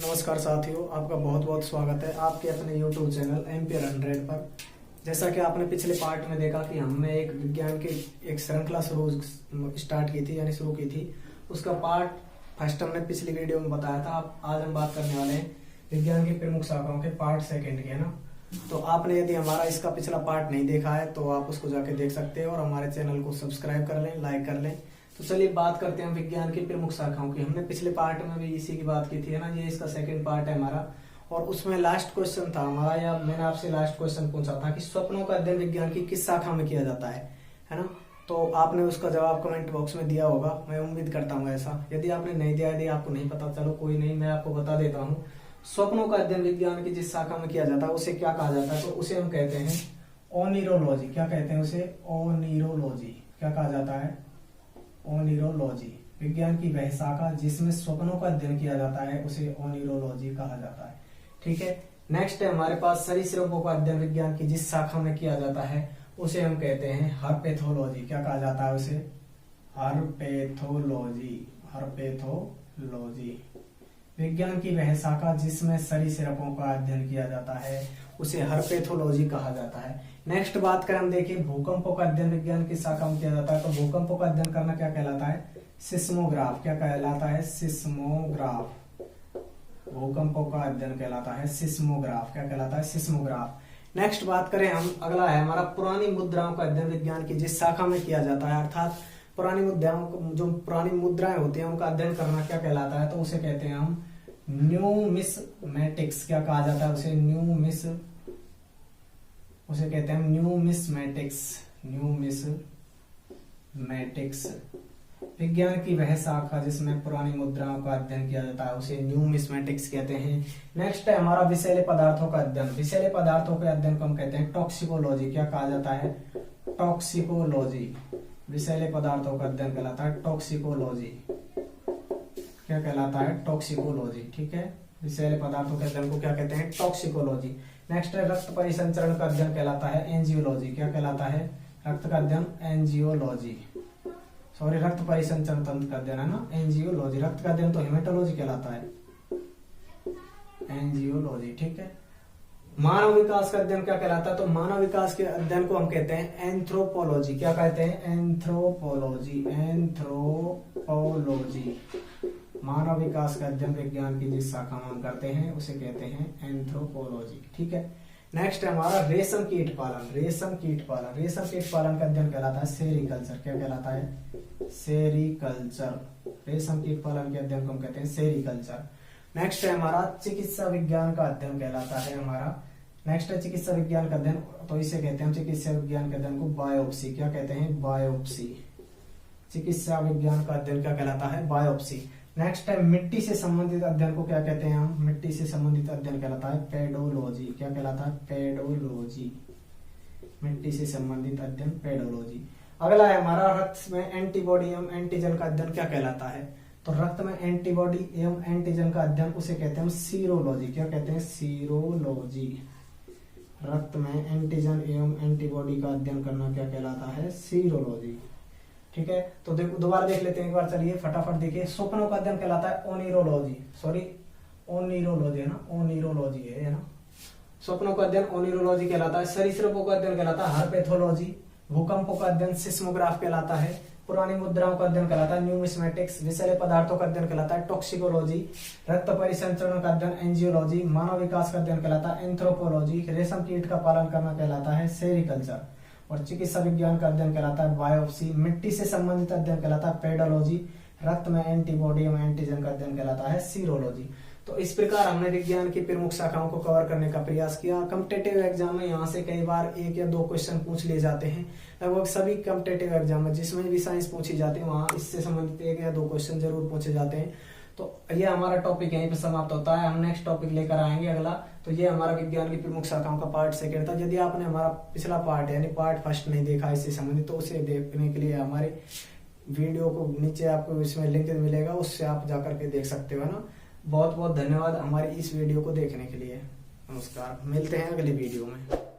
नमस्कार साथियों, आपका बहुत बहुत स्वागत है आपके अपने YouTube चैनल एम्पियर 100 पर। जैसा कि आपने पिछले पार्ट में देखा कि हमने एक विज्ञान की एक श्रृंखला स्टार्ट की थी यानी शुरू की थी। उसका पार्ट फर्स्ट हमने पिछली वीडियो में बताया था। आज हम बात करने वाले हैं विज्ञान की प्रमुख शाखाओं के पार्ट सेकेंड के, है ना। तो आपने यदि हमारा इसका पिछला पार्ट नहीं देखा है तो आप उसको जाके देख सकते हैं और हमारे चैनल को सब्सक्राइब कर लें, लाइक कर लें। तो चलिए बात करते हैं विज्ञान की प्रमुख शाखाओं की। हमने पिछले पार्ट में भी इसी की बात की थी, है ना। ये इसका सेकंड पार्ट है हमारा और उसमें लास्ट क्वेश्चन था हमारा, या मैंने आपसे लास्ट क्वेश्चन पूछा था कि स्वप्नों का अध्ययन विज्ञान की किस शाखा में किया जाता है ना। तो आपने उसका जवाब कमेंट बॉक्स में दिया होगा, मैं उम्मीद करता हूँ ऐसा। यदि आपने नहीं दिया, यदि आपको नहीं पता, चलो कोई नहीं, मैं आपको बता देता हूँ। स्वप्नों का अध्ययन विज्ञान की जिस शाखा में किया जाता है उसे क्या कहा जाता है? तो उसे हम कहते हैं ओनिरोलॉजी। क्या कहते हैं उसे? ओनिरोलॉजी। क्या कहा जाता है? ओनिरोलॉजी। विज्ञान की वह शाखा जिसमें स्वप्नों का अध्ययन किया जाता है उसे ओनिरोलॉजी कहा जाता है। ठीक है। नेक्स्ट है हमारे पास सरीसृपों का अध्ययन विज्ञान की जिस शाखा में किया जाता है उसे हम कहते हैं हर्पेथोलॉजी। क्या कहा जाता है उसे? हर्पेथोलॉजी। हर्पेथोलॉजी। विज्ञान की वह शाखा जिसमें सरीसृपों का अध्ययन किया जाता है उसे हर्पेथोलॉजी कहा जाता है। नेक्स्ट बात करें हम देखिए भूकंपों का अध्ययन विज्ञान की शाखा में किया जाता है। तो भूकंपों का अध्ययन करना क्या कहलाता है? सिस्मोग्राफ। क्या कहलाता है? सिस्मोग्राफ। भूकंपों का अध्ययन कहलाता है सिस्मोग्राफ। क्या कहलाता है? सिस्मोग्राफ। नेक्स्ट बात करें हम, अगला है हमारा पुरानी मुद्राओं का अध्ययन विज्ञान की जिस शाखा में किया जाता है, अर्थात पुरानी मुद्राओं, जो पुरानी मुद्राएं होती हैं उनका अध्ययन करना क्या कहलाता है? तो उसे कहते हैं हम न्यूमिस्मेटिक्स। क्या कहा जाता है उसे? उसे कहते हैं न्यूमिस्मेटिक्स। न्यूमिस्मेटिक्स। विज्ञान की वह शाखा जिसमें पुरानी मुद्राओं का अध्ययन किया जाता है उसे न्यूमिस्मेटिक्स कहते हैं। नेक्स्ट है हमारा विषैले पदार्थों का अध्ययन। विषैले पदार्थों के अध्ययन को हम कहते हैं टॉक्सिकोलॉजी। क्या कहा जाता है? टॉक्सिकोलॉजी। विषैले पदार्थों का अध्ययन कहलाता है टॉक्सिकोलॉजी। क्या कहलाता है? टॉक्सिकोलॉजी। ठीक है। विषैले पदार्थों के अध्ययन को क्या कहते हैं? टॉक्सिकोलॉजी। नेक्स्ट है रक्त परिसंचरण का अध्ययन कहलाता है एंजियोलॉजी। क्या कहलाता है? रक्त का अध्ययन एंजियोलॉजी। सॉरी, रक्त परिसंचरण तंत्र का अध्ययन है ना, एंजियोलॉजी। रक्त का अध्ययन तो हेमेटोलॉजी कहलाता है, एंजियोलॉजी। ठीक है। मानव विकास का अध्ययन क्या कहलाता है? तो मानव विकास के अध्ययन को हम कहते हैं एंथ्रोपोलॉजी। क्या कहते हैं? एंथ्रोपोलॉजी। एंथ्रोपोलॉजी। मानव विकास का अध्ययन विज्ञान की जिस शाखा में हम करते हैं उसे कहते हैं एंथ्रोपोलॉजी। ठीक है। नेक्स्ट है हमारा रेशम कीट पालन। रेशम कीट पालन। रेशम कीट पालन का अध्ययन कहलाता है सेरीकल्चर। क्या कहलाता है? सेरीकल्चर। रेशम कीट पालन के अध्ययन को हम कहते हैं सेरीकल्चर। नेक्स्ट है हमारा चिकित्सा विज्ञान का अध्ययन कहलाता है हमारा। नेक्स्ट है चिकित्सा विज्ञान का अध्ययन, तो इसे कहते हैं चिकित्सा विज्ञान के अध्ययन को बायोप्सी। क्या कहते हैं? बायोप्सी। चिकित्सा विज्ञान का अध्ययन क्या कहलाता है? बायोप्सी। नेक्स्ट है मिट्टी से संबंधित अध्ययन को क्या कहते हैं हम? मिट्टी से संबंधित अध्ययन कहलाता है पेडोलॉजी। क्या कहलाता है? पेडोलॉजी। मिट्टी से संबंधित अध्ययन पेडोलॉजी। अगला है हमारा रक्त में एंटीबॉडी एवं एंटीजन का अध्ययन क्या कहलाता है? तो रक्त में एंटीबॉडी एवं एंटीजन का अध्ययन उसे कहते हैं हम सीरोलॉजी। क्या कहते हैं? सीरोलॉजी। रक्त में एंटीजन एवं एंटीबॉडी का अध्ययन करना क्या कहलाता है? सीरोलॉजी। ठीक है। तो दोबारा देख लेते हैं एक बार, चलिए फटाफट देखिए। स्वप्नों का अध्ययन कहलाता है ओनिरोलॉजी। सॉरी, ओनिरोलॉजी है ना, ओनिरोलॉजी है ना। स्वप्नों का अध्ययन ओनिरोलॉजी कहलाता है। सरीसृपों का अध्ययन कहलाता है हर्पेथोलॉजी। भूकंपों का अध्ययन सिस्मोग्राफ कहलाता है। पुरानी मुद्राओं का अध्ययन कहलाता है न्यूमिस्मेटिक्स। विषैले पदार्थों का अध्ययन कहलाता है टॉक्सिकोलॉजी। रक्त परिसंचरण का अध्ययन एंजियोलॉजी। मानव विकास का अध्ययन कहलाता है एंथ्रोपोलॉजी। रेशम कीट का पालन करना कहलाता है सेरिकल्चर। और चिकित्सा विज्ञान का अध्ययन कहलाता है बायोप्सी। मिट्टी से संबंधित अध्ययन कहलाता है पेडोलॉजी। रक्त में एंटीबॉडी एवं एंटीजन का अध्ययन कहलाता है सीरोलॉजी। तो इस प्रकार हमने विज्ञान की प्रमुख शाखाओं को कवर करने का प्रयास किया। कॉम्पिटिटिव एग्जाम में यहाँ से कई बार 1 या 2 क्वेश्चन पूछ लिए जाते हैं। लगभग सभी कॉम्पिटिटिव एग्जाम में जिसमें भी साइंस पूछी जाती है वहाँ इससे संबंधित 1 या 2 क्वेश्चन जरूर पूछे जाते हैं। तो ये हमारा टॉपिक यहीं पर समाप्त होता है। हम नेक्स्ट टॉपिक लेकर आएंगे अगला। तो ये हमारा विज्ञान की प्रमुख शाखाओं का पार्ट सेकेंड था। यदि आपने हमारा पिछला पार्ट यानी पार्ट फर्स्ट नहीं देखा इससे संबंधित, तो उसे देखने के लिए हमारे वीडियो को नीचे आपको इसमें लिंक मिलेगा, उससे आप जाकर के देख सकते हो ना। बहुत बहुत धन्यवाद हमारी इस वीडियो को देखने के लिए। नमस्कार, मिलते हैं अगली वीडियो में।